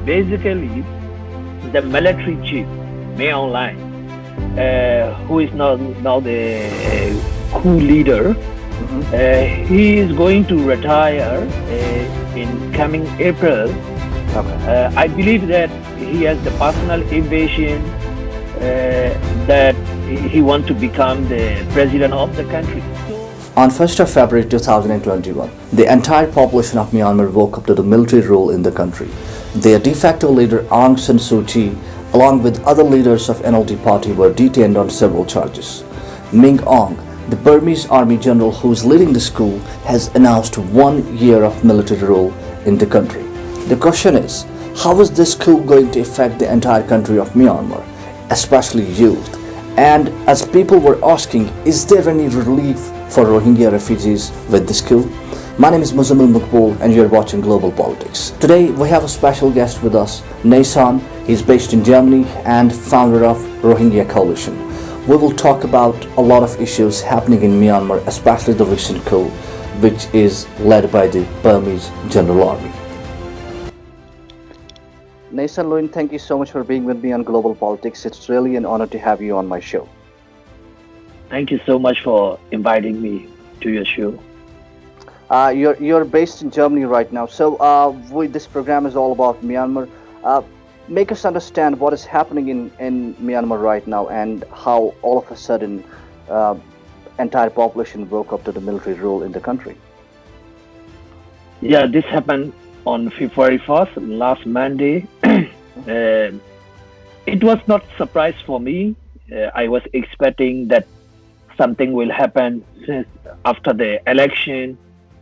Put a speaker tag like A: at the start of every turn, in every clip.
A: basically, the military chief, Hlaing, who is now the coup leader, he is going to retire in coming April. I believe that he has the personal ambition that he wants to become the president of the country.
B: On 1st of February 2021, the entire population of Myanmar woke up to the military rule in the country. Their de facto leader Aung San Suu Kyi, along with other leaders of NLD party, were detained on several charges. Ming, the Burmese army general who is leading this coup, has announced 1 year of military rule in the country. The question is, how is this coup going to affect the entire country of Myanmar, especially youth? And as people were asking, is there any relief for Rohingya refugees with this coup? My name is Muzamil Maqbool and you're watching Global Politics. Today we have a special guest with us, Nay San. He's based in Germany and founder of Rohingya Coalition. We will talk about a lot of issues happening in Myanmar, especially the recent coup, which is led by the Burmese General Army. Nay San Lwin, thank you so much for being with me on Global Politics. It's really an honor to have you on my show.
A: Thank you so much for inviting me to your show.
B: You're based in Germany right now, so this program is all about Myanmar. Make us understand what is happening in Myanmar right now and how all of a sudden entire population woke up to the military rule in the country.
A: Yeah, this happened on February 1st, last Monday. It was not a surprise for me. I was expecting that something will happen since after the election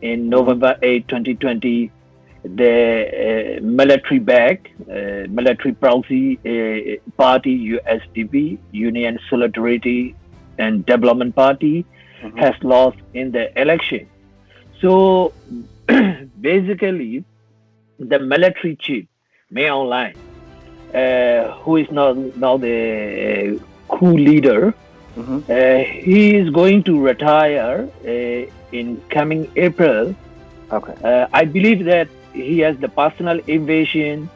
A: in November 8, 2020. The military-backed, military proxy party, USDP, Union Solidarity and Development Party, has lost in the election. So basically, the military chief, Hlaing, who is now the coup leader, he is going to retire in coming April. I believe that he has the personal ambition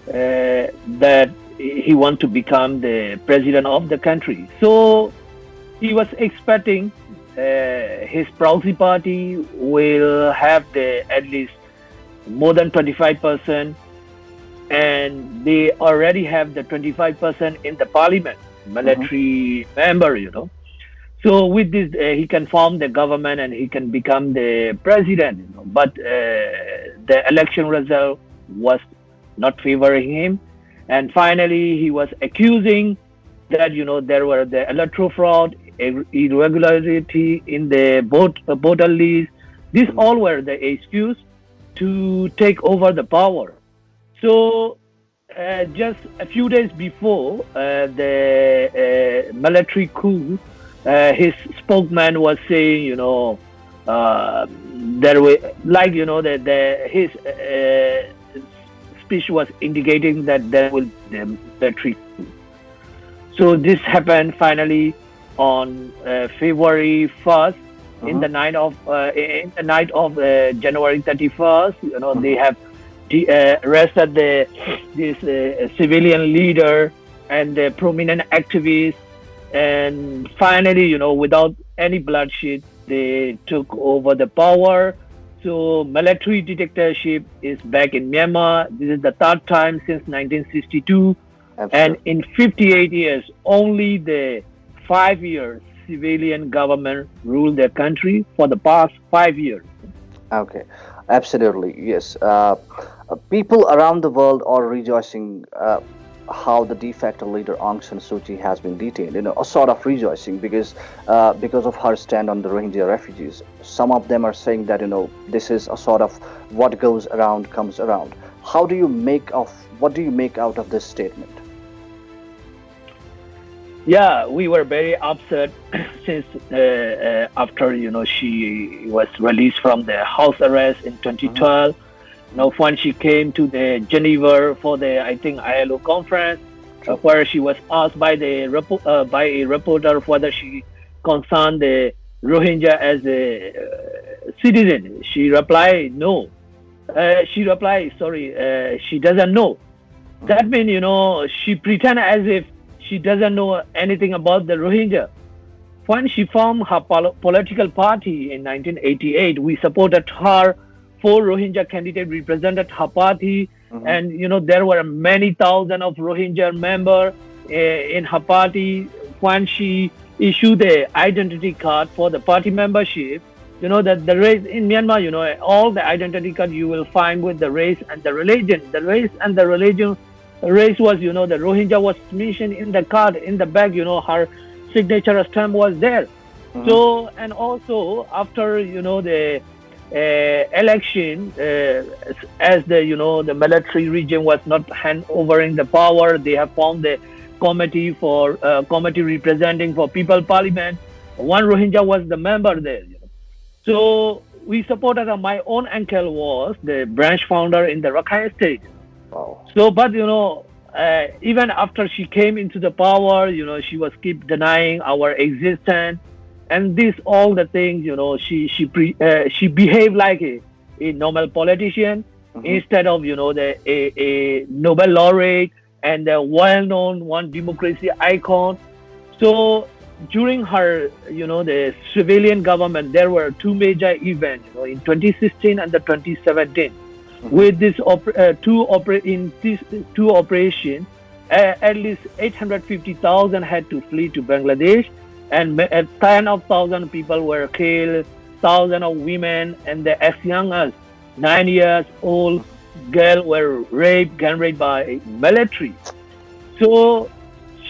A: that he wants to become the president of the country. So he was expecting his proxy party will have at least more than 25%, and they already have the 25% in the parliament, military member, So with this, he can form the government and he can become the president. But the election result was not favoring him. And finally, he was accusing that, there were the electoral fraud, irregularity in the voter list. These all were the excuse to take over the power. So just a few days before the military coup, his spokesman was saying, there were his speech was indicating that there will be the military coup. So this happened finally on February 1st. In the night of January 31st, they have arrested this civilian leader and the prominent activists. And finally, without any bloodshed, they took over the power. So military dictatorship is back in Myanmar. This is the third time since 1962. Absolutely. And in 58 years, only the 5 years civilian government ruled the country for the past 5 years.
B: Okay, absolutely, yes. People around the world are rejoicing how the de facto leader Aung San Suu Kyi has been detained. A sort of rejoicing because of her stand on the Rohingya refugees. Some of them are saying that this is a sort of what goes around comes around. What do you make out of this statement?
A: Yeah, we were very upset since after she was released from the house arrest in 2012. When she came to the Geneva for the ILO conference, where she was asked by a reporter whether she concerned the Rohingya as a citizen. She replied no. She doesn't know. That means, she pretend as if she doesn't know anything about the Rohingya. When she formed her political party in 1988, we supported her. Four Rohingya candidates represented her party,
B: Mm-hmm.
A: and there were many thousand of Rohingya members in her party. When she issued the identity card for the party membership, that the race in Myanmar, all the identity card you will find with the race and the religion. The race and the religion, race was, the Rohingya was mentioned in the card in the back. Her signature stamp was there.
B: Mm-hmm.
A: So, and also after the election, as the military regime was not hand overing the power, they have formed the committee representing for people parliament. One Rohingya was the member there. So we supported. My own uncle was the branch founder in the Rakhine state.
B: Wow.
A: So, but even after she came into the power, she was keep denying our existence, and this all the things, she behaved like a normal politician
B: Mm-hmm.
A: instead of a Nobel laureate and a well-known one democracy icon. So during her, the civilian government, there were two major events, in 2016 and the 2017
B: Mm-hmm.
A: with this in these two operations, at least 850,000 had to flee to Bangladesh, and 10,000 people were killed, thousands of women and as young as 9 years old girls were gang raped by military. So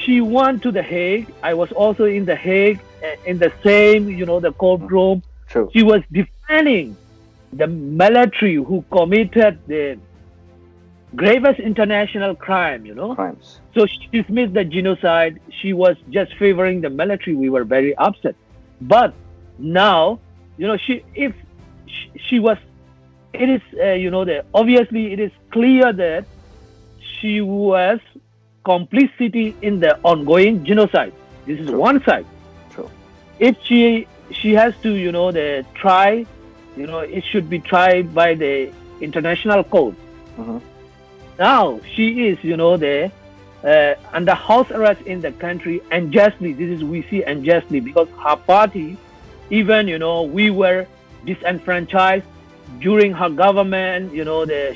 A: she went to the Hague. I was also in the Hague, in the same, the courtroom.
B: True.
A: She was defending the military who committed the gravest international crime,
B: Crimes.
A: So she dismissed the genocide. She was just favoring the military. We were very upset. But now, she was, it is, obviously it is clear that she was complicity in the ongoing genocide. This is
B: True.
A: one side.
B: True.
A: If she has to, the try, it should be tried by the international court.
B: Mm-hmm.
A: Now she is, the under house arrest in the country unjustly. This is we see unjustly because her party, even we were disenfranchised during her government.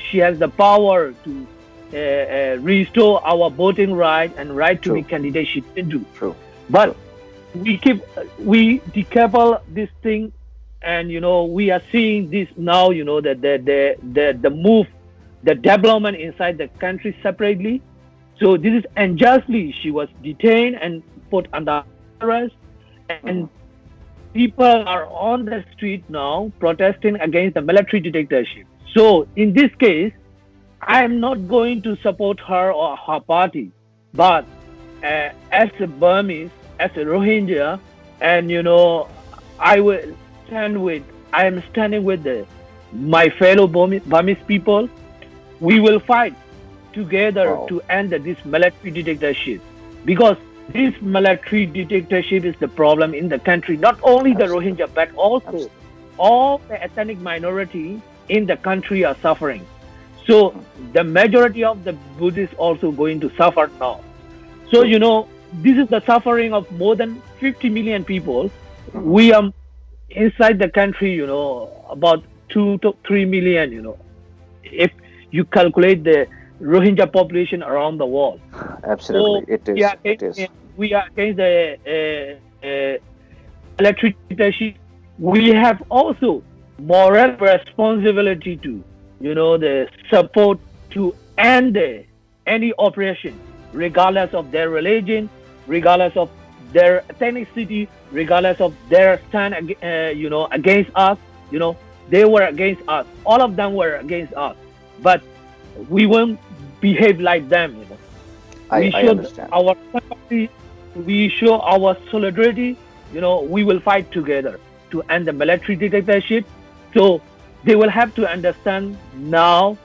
A: She has the power to restore our voting right and right to
B: True.
A: be candidate. She didn't do.
B: True.
A: But
B: True.
A: we decouple this thing, and we are seeing this now. That the move, the development inside the country separately. So this is unjustly she was detained and put under arrest, and people are on the street now protesting against the military dictatorship. So in this case, I am not going to support her or her party, but as a Burmese, as a Rohingya, and I will stand with. I am standing with my fellow Burmese people. We will fight together
B: Wow.
A: to end this military dictatorship, because this military dictatorship is the problem in the country. Not only the
B: Absolutely.
A: Rohingya, but also
B: Absolutely.
A: all the ethnic minority in the country are suffering. So the majority of the Buddhists also going to suffer now. So this is the suffering of more than 50 million people. We are inside the country, about 2 to 3 million. If you calculate the Rohingya population around the world.
B: Absolutely.
A: So
B: It is. It is.
A: we are against the military dictatorship. We have also moral responsibility to, the support to end any oppression, regardless of their religion, regardless of their ethnicity, regardless of their stand, against us. They were against us. All of them were against us, but we won't behave like them. We
B: I
A: show
B: understand.
A: our sympathy. We show our solidarity. We will fight together to end the military dictatorship. So they will have to understand now,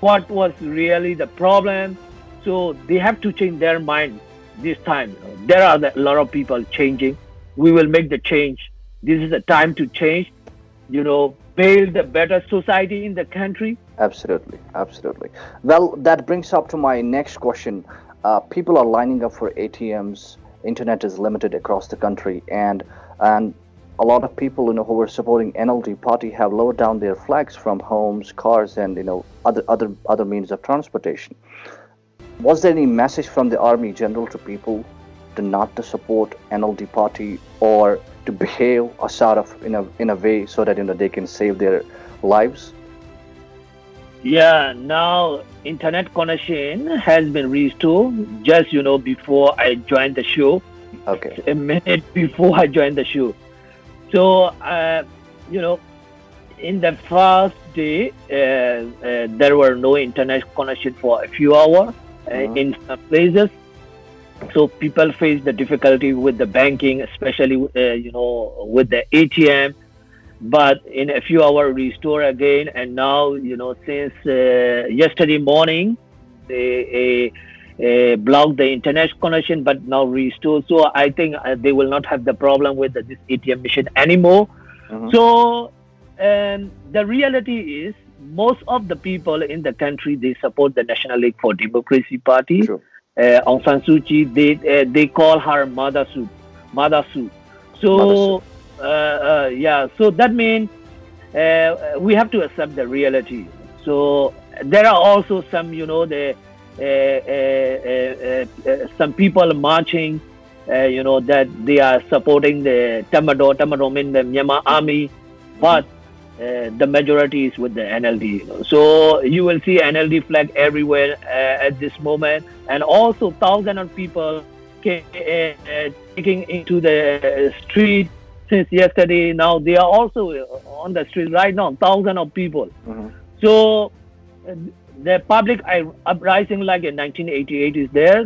A: what was really the problem. So they have to change their mind this time. There are a lot of people changing. We will make the change. This is the time to change. Build a better society in the country.
B: Absolutely, absolutely. Well, that brings up to my next question. People are lining up for ATMs. Internet is limited across the country, and a lot of people, who are supporting NLD party have lowered down their flags from homes, cars, and other means of transportation. Was there any message from the army general to people to not to support NLD party or to behave a sort of in a way so that they can save their lives?
A: Yeah, now internet connection has been restored just before I joined the show,
B: Okay.
A: a minute before I joined the show. So you know, in the first day, there were no internet connection for a few hours
B: Hmm.
A: in some places. So people face the difficulty with the banking, especially with the ATM. But in a few hours, restore again. And now since yesterday morning, they blocked the internet connection, but now restore. So I think they will not have the problem with this ATM machine anymore.
B: Hmm.
A: So the reality is, most of the people in the country, they support the National League for Democracy Party.
B: True.
A: Aung San Suu Kyi, they call her Mother Suu, Mother Suu.
B: Mother Soup.
A: So yeah, so that means we have to accept the reality. So there are also some, some people marching, that they are supporting the Tamador mean the Myanmar army,
B: Hmm.
A: but the majority is with the NLD. So you will see NLD flag everywhere at this moment, and also thousands of people taking into the street since yesterday. Now they are also on the street right now, thousands of people.
B: Hmm.
A: So uh, the public uprising like in 1988 is there.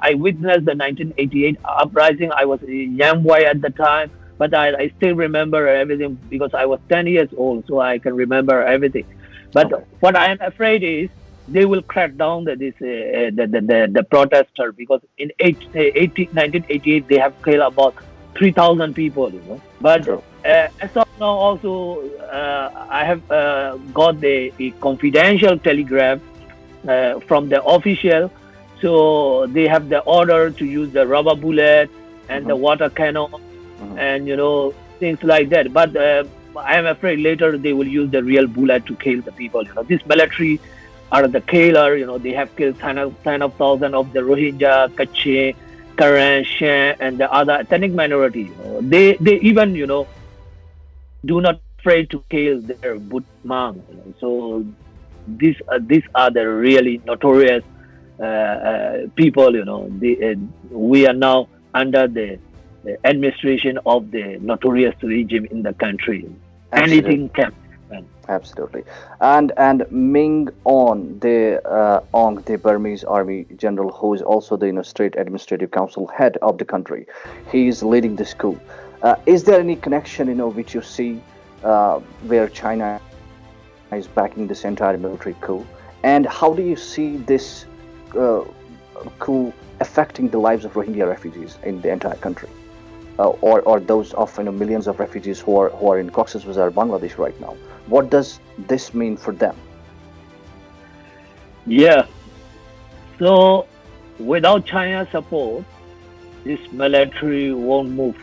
A: I witnessed the 1988 uprising. I was a young boy at the time, but I still remember everything because I was 10 years old, so I can remember everything. But
B: Okay.
A: what I am afraid is they will crack down the protester, because in 1988 they have killed about 3,000 people. But
B: True.
A: as of now, also I have got a confidential telegram from the official. So they have the order to use the rubber bullet and
B: Hmm.
A: the water cannon
B: Hmm.
A: and things like that. But I am afraid later they will use the real bullet to kill the people. This military are the killer. They have killed ten of thousand of the Rohingya, Kachin, Karen, Shan, and the other ethnic minority. They even do not afraid to kill their Butmang. So these are the really notorious people. We are now under the administration of the notorious regime in the country.
B: Absolutely.
A: Anything can happen.
B: Absolutely. And Ming On, the Burmese Army General, who is also the State Administrative Council head of the country, he is leading this coup. Is there any connection, which you see where China is backing this entire military coup? And how do you see this uh, coup affecting the lives of Rohingya refugees in the entire country? Or those of millions of refugees who are in Cox's Bazar, Bangladesh right now. What does this mean for them?
A: Yeah. So without China's support, this military won't move.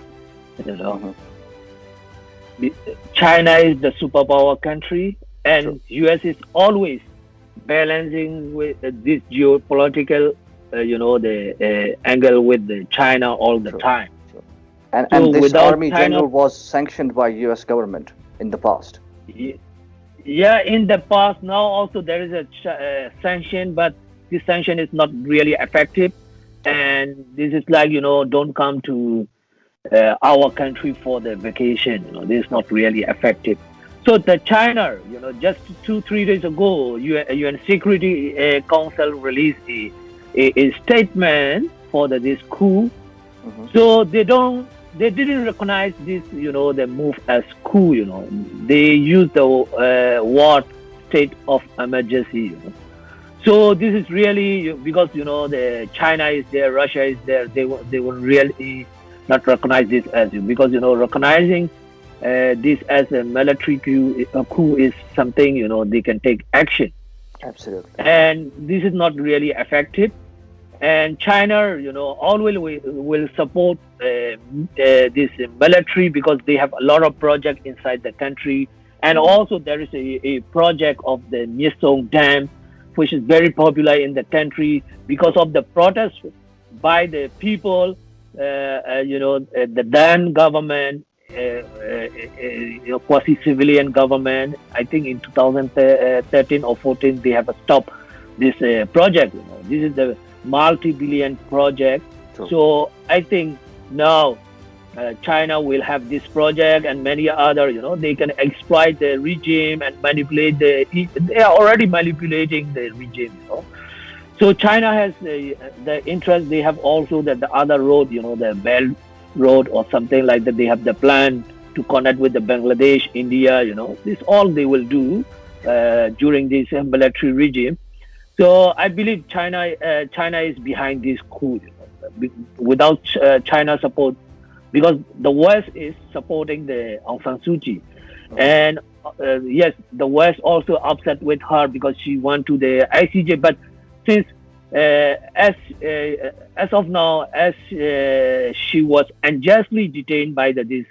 A: You know,
B: Hmm.
A: China is the superpower country,
B: True.
A: and US is always balancing with this geopolitical, the angle with the China all the
B: True.
A: time.
B: True. And
A: So
B: this
A: without
B: army
A: China,
B: general was sanctioned by U.S. government in the past.
A: y- yeah, in the past, now also there is a sanction, but this sanction is not really effective,
B: Okay.
A: and this is like don't come to our country for the vacation. This is not
B: Okay.
A: really effective. So the China, just 2 3 days ago, UN Security Council released a statement for this coup.
B: Hmm.
A: So they didn't recognize this, the move as coup. They used the word state of emergency. So this is really because the China is there, Russia is there. They will really not recognize this as because recognizing this as a military coup is something, they can take action.
B: Absolutely.
A: And this is not really effective. And China, always will support this military because they have a lot of projects inside the country. And also there is a project of the Myitsone Dam, which is very popular in the country because of the protest by the people, the then government, quasi-civilian government. I think in 2013 or 14 they have stopped this project. This is the multi-billion project.
B: True.
A: So I think now China will have this project and many other. They can exploit the regime and manipulate they are already manipulating the regime. So China has the interest. They have also the other road, the Belt Road or something like that. They have the plan to connect with the Bangladesh, India. This all they will do during this military regime. So I believe China is behind this coup. Without China support, because the West is supporting the Aung San Suu Kyi, and yes, the West also upset with her because she went to the ICJ. But since as of now, as she was unjustly detained by this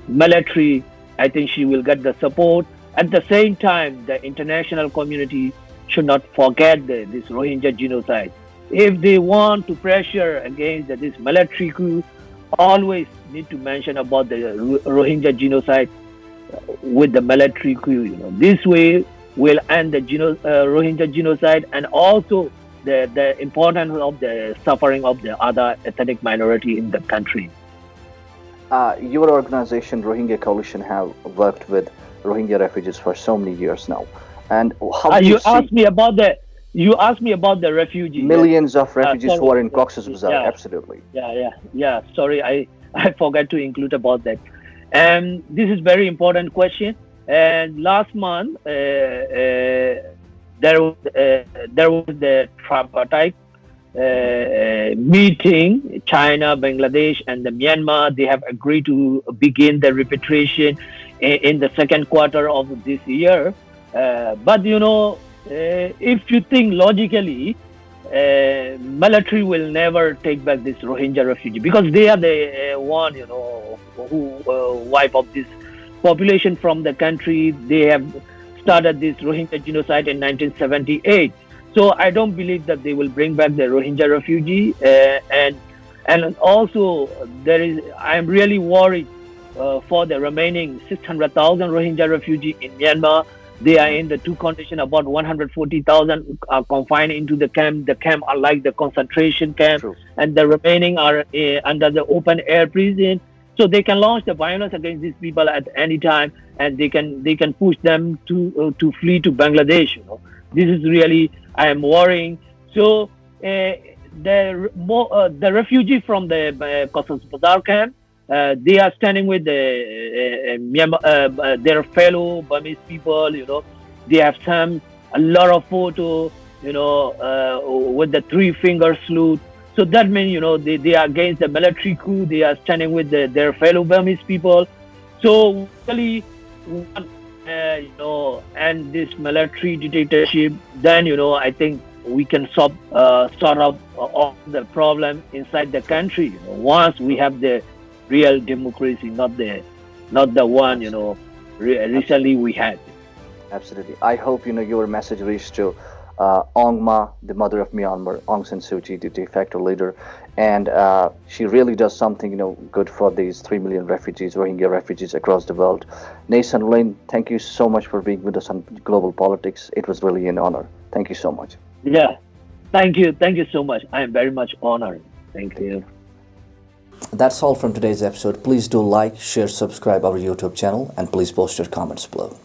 A: military, I think she will get the support. At the same time, the international community should not forget this Rohingya genocide. If they want to pressure against this military coup, always need to mention about the Rohingya genocide with the military coup. This way will end the Rohingya genocide, and also the importance of the suffering of the other ethnic minority in the country.
B: Your organization, Rohingya Coalition, have worked with Rohingya refugees for so many years now. And how
A: you asked me about the refugees.
B: Millions of refugees who are in Cox's Bazar. Yeah. Absolutely.
A: Yeah. Sorry, I forgot to include about that. And this is very important question. And last month, there was the tripartite meeting. China, Bangladesh, and the Myanmar. They have agreed to begin the repatriation in the second quarter of this year. But if you think logically, military will never take back this Rohingya refugee because they are the one, who wipe up this population from the country. They have started this Rohingya genocide in 1978. So I don't believe that they will bring back the Rohingya refugee. And also I am really worried for the remaining 600,000 Rohingya refugee in Myanmar. They are in the two conditions. About 140,000 are confined into the camp. The camp are like the concentration camp. True. And the remaining are under the open air prison. So they can launch the violence against these people at any time, and they can push them to flee to Bangladesh. This is really, I am worrying. So the refugee from the Cox's Bazar camp, they are standing with their fellow Burmese people. They have a lot of photos, with the three-finger salute. So that means, they are against the military coup. They are standing with their fellow Burmese people. So really, and this military dictatorship, then, I think we can sort out all the problem inside the country. Once we have the real democracy, not the one, recently we had.
B: Absolutely. I hope, your message reached to Aung Ma, the mother of Myanmar, Aung San Suu Kyi, the de facto leader, and she really does something, good for these 3 million refugees, Rohingya refugees across the world. Nay San Lwin, thank you so much for being with us on Global Politics. It was really an honor. Thank you so much.
A: Yeah, thank you so much. I am very much honored. Thank you.
B: That's all from today's episode. Please do like, share, subscribe our YouTube channel, and please post your comments below.